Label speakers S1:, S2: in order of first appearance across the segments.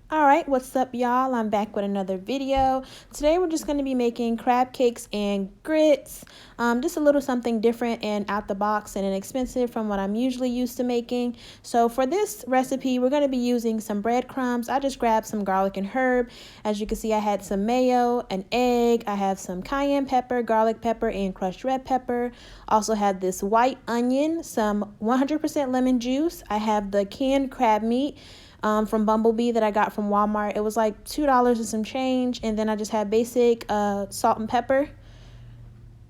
S1: Alright, what's up y'all? I'm back with another video. Today we're just going to be making crab cakes and grits. Just a little something different and out the box and inexpensive from what I'm usually used to making. So for this recipe, we're going to be using some breadcrumbs. I just grabbed some garlic and herb. As you can see, I had some mayo, an egg. I have some cayenne pepper, garlic pepper, and crushed red pepper. Also have this white onion, some 100% lemon juice. I have the canned crab meat from Bumblebee that I got from Walmart. It was like $2 and some change. And then I just had basic salt and pepper.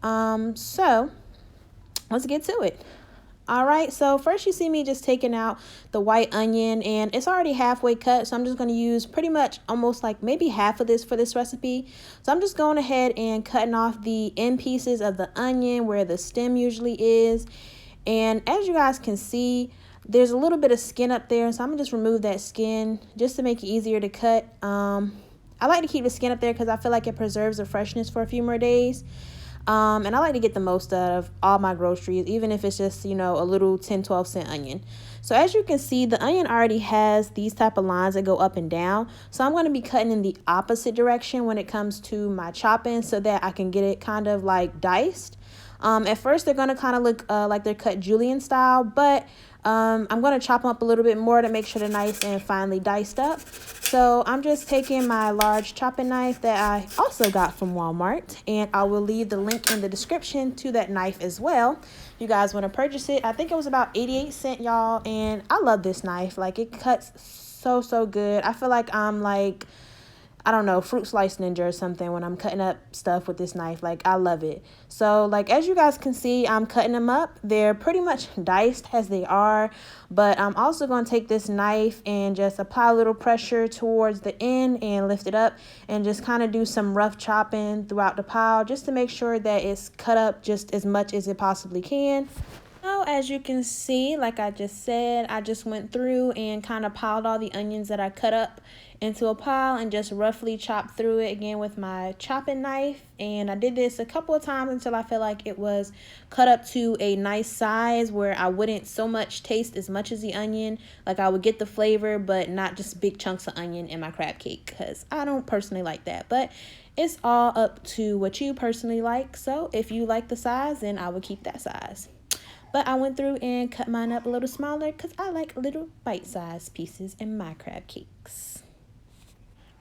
S1: So let's get to it. Alright, so first you see me just taking out the white onion, and it's already halfway cut, so I'm just going to use pretty much almost like maybe half of this for this recipe. So I'm just going ahead and cutting off the end pieces of the onion where the stem usually is. And as you guys can see, there's a little bit of skin up there, so I'm going to just remove that skin just to make it easier to cut. I like to keep the skin up there because I feel like it preserves the freshness for a few more days. And I like to get the most out of all my groceries, even if it's just, you know, a little 10-12 cent onion. So as you can see, the onion already has these type of lines that go up and down. So I'm going to be cutting in the opposite direction when it comes to my chopping so that I can get it kind of like diced. At first, they're going to kind of look like they're cut julienne style, but I'm going to chop them up a little bit more to make sure they're nice and finely diced up. So I'm just taking my large chopping knife that I also got from Walmart, and I will leave the link in the description to that knife as well. If you guys want to purchase it, I think it was about 88 cents, y'all, and I love this knife. Like, it cuts so good. I feel like I'm like, I don't know, fruit slice ninja or something when I'm cutting up stuff with this knife. Like, I love it. So, like, as you guys can see, I'm cutting them up. They're pretty much diced as they are, but I'm also going to take this knife and just apply a little pressure towards the end and lift it up and just kind of do some rough chopping throughout the pile just to make sure that it's cut up just as much as it possibly can. So as you can see, like I just said, I just went through and kind of piled all the onions that I cut up into a pile and just roughly chopped through it again with my chopping knife. And I did this a couple of times until I felt like it was cut up to a nice size where I wouldn't so much taste as much as the onion. Like, I would get the flavor, but not just big chunks of onion in my crab cake, because I don't personally like that. But it's all up to what you personally like. So if you like the size, then I would keep that size. But I went through and cut mine up a little smaller because I like little bite-sized pieces in my crab cakes.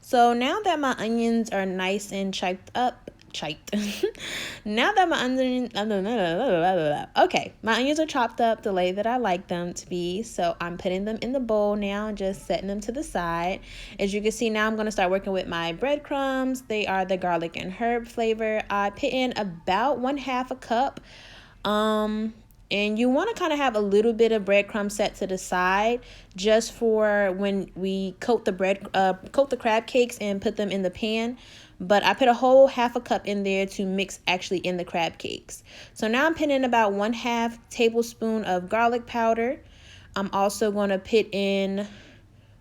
S1: So now that my onions are nice and now that my onions, okay, my onions are chopped up the way that I like them to be. So I'm putting them in the bowl now and just setting them to the side. As you can see, now I'm going to start working with my breadcrumbs. They are the garlic and herb flavor. I put in about 1/2 cup. And you want to kind of have a little bit of breadcrumb set to the side just for when we coat the crab cakes and put them in the pan. But I put a whole 1/2 cup in there to mix actually in the crab cakes. So now I'm putting in about 1/2 tablespoon of garlic powder. I'm also going to put in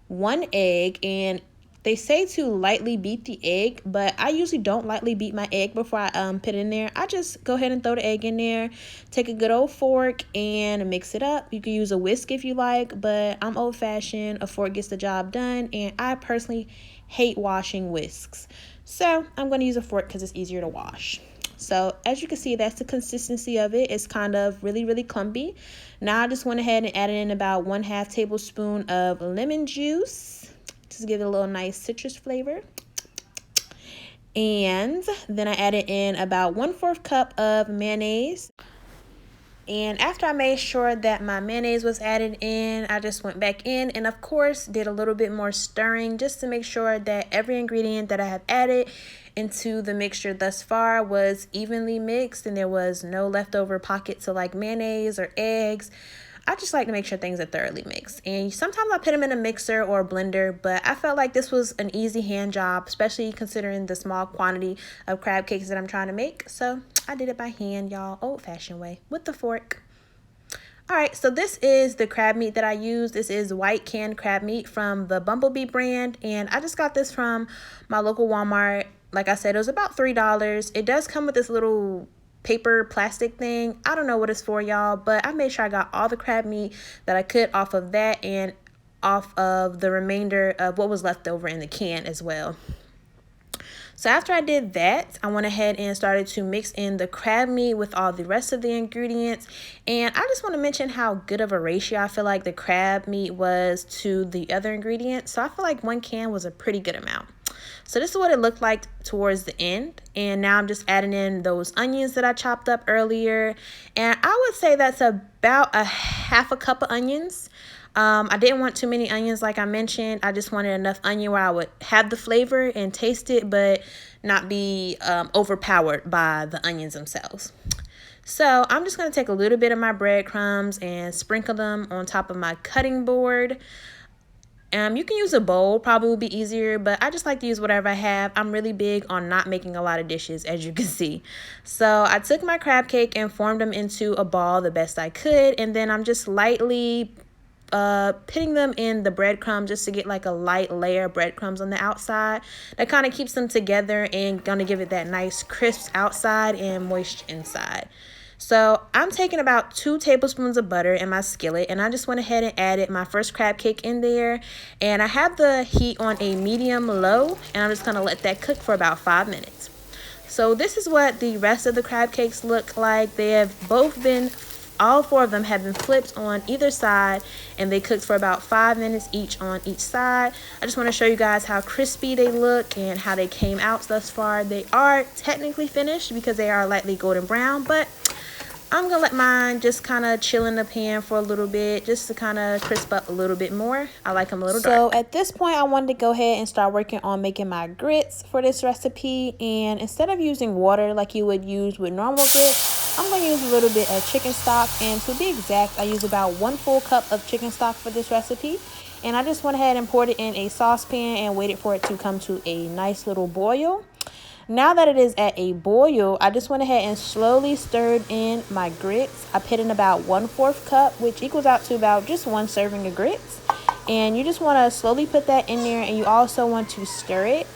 S1: 1 egg, and they say to lightly beat the egg, but I usually don't lightly beat my egg before I put it in there. I just go ahead and throw the egg in there, take a good old fork and mix it up. You can use a whisk if you like, but I'm old-fashioned. A fork gets the job done, and I personally hate washing whisks. So I'm going to use a fork because it's easier to wash. So as you can see, that's the consistency of it. It's kind of really clumpy. Now I just went ahead and added in about 1/2 tablespoon of lemon juice. Just give it a little nice citrus flavor. And then I added in about 1/4 cup of mayonnaise. And after I made sure that my mayonnaise was added in, I just went back in and of course did a little bit more stirring just to make sure that every ingredient that I have added into the mixture thus far was evenly mixed and there was no leftover pockets of like mayonnaise or eggs. I just like to make sure things are thoroughly mixed. And sometimes I put them in a mixer or a blender, but I felt like this was an easy hand job, especially considering the small quantity of crab cakes that I'm trying to make. So I did it by hand, y'all, old-fashioned way, with the fork. All right, so this is the crab meat that I use. This is white canned crab meat from the Bumblebee brand, and I just got this from my local Walmart. Like I said, it was about $3. It does come with this little paper plastic thing. I don't know what it's for, y'all, but I made sure I got all the crab meat that I could off of that, and off of the remainder of what was left over in the can as well. So after I did that, I went ahead and started to mix in the crab meat with all the rest of the ingredients. And I just want to mention how good of a ratio I feel like the crab meat was to the other ingredients. So I feel like 1 can was a pretty good amount. So this is what it looked like towards the end. And now I'm just adding in those onions that I chopped up earlier. And I would say that's about a half a cup of onions. I didn't want too many onions like I mentioned. I just wanted enough onion where I would have the flavor and taste it, but not be overpowered by the onions themselves. So I'm just going to take a little bit of my breadcrumbs and sprinkle them on top of my cutting board. You can use a bowl, probably will be easier, but I just like to use whatever I have. I'm really big on not making a lot of dishes, as you can see. So I took my crab cake and formed them into a ball the best I could, and then I'm just lightly putting them in the breadcrumb just to get like a light layer of breadcrumbs on the outside. That kind of keeps them together and gonna give it that nice crisp outside and moist inside. So I'm taking about 2 tablespoons of butter in my skillet, and I just went ahead and added my first crab cake in there, and I have the heat on a medium low, and I'm just gonna let that cook for about 5 minutes. So this is what the rest of the crab cakes look like. They have both been all 4 of them have been flipped on either side, and they cooked for about 5 minutes each on each side. I just want to show you guys how crispy they look and how they came out thus far. They are technically finished because they are lightly golden brown, but I'm gonna let mine just kind of chill in the pan for a little bit just to kind of crisp up a little bit more. I like them a little dark. So at this point, I wanted to go ahead and start working on making my grits for this recipe. And instead of using water like you would use with normal grits, I'm going to use a little bit of chicken stock, and to be exact, I use about 1 full cup of chicken stock for this recipe. And I just went ahead and poured it in a saucepan and waited for it to come to a nice little boil. Now that it is at a boil, I just went ahead and slowly stirred in my grits. I put in about 1/4 cup, which equals out to about just 1 serving of grits. And you just want to slowly put that in there, and you also want to stir it.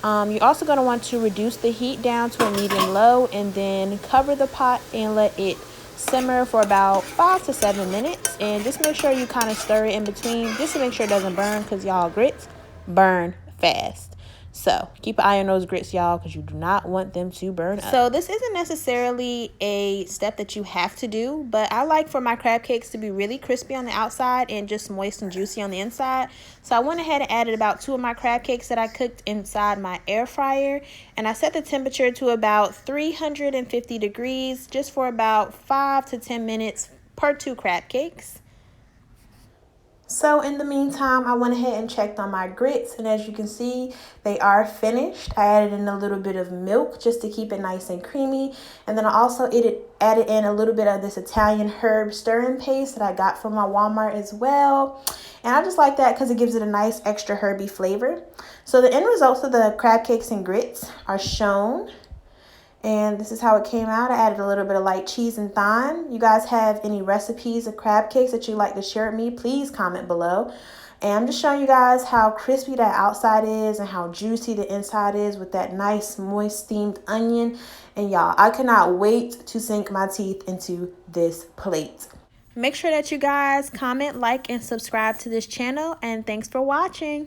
S1: You're also going to want to reduce the heat down to a medium low, and then cover the pot and let it simmer for about 5 to 7 minutes. And just make sure you kind of stir it in between just to make sure it doesn't burn, because y'all, grits burn fast. So keep an eye on those grits, y'all, because you do not want them to burn up. So this isn't necessarily a step that you have to do, but I like for my crab cakes to be really crispy on the outside and just moist and juicy on the inside. So I went ahead and added about 2 of my crab cakes that I cooked inside my air fryer, and I set the temperature to about 350 degrees just for about 5 to 10 minutes per 2 crab cakes. So in the meantime, I went ahead and checked on my grits, and as you can see, they are finished. I added in a little bit of milk just to keep it nice and creamy, and then I also added in a little bit of this Italian herb stirring paste that I got from my Walmart as well. And I just like that because it gives it a nice extra herby flavor. So the end results of the crab cakes and grits are shown. And this is how it came out. I added a little bit of light cheese and thyme. You guys have any recipes of crab cakes that you'd like to share with me, please comment below. And I'm just showing you guys how crispy that outside is and how juicy the inside is with that nice moist steamed onion. And y'all, I cannot wait to sink my teeth into this plate. Make sure that you guys comment, like, and subscribe to this channel. And thanks for watching.